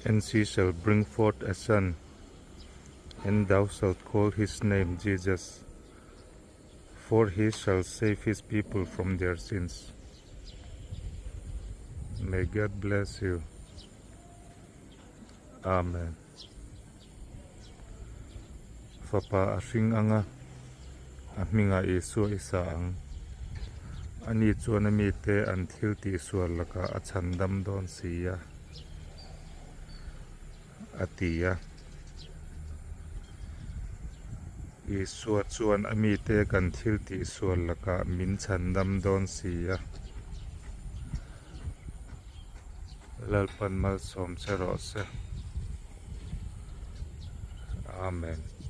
and she shall bring forth a son, and thou shalt call his name Jesus, for he shall save his people from their sins. May God bless you. Amen. Fapa asing anga minga Isu isaang ani chuan mi te an thil ti sual laka achandam don sia atia Isu chuan ami te kan thil ti sual laka min chandam don sia lalpan mal som se ro se. Amen.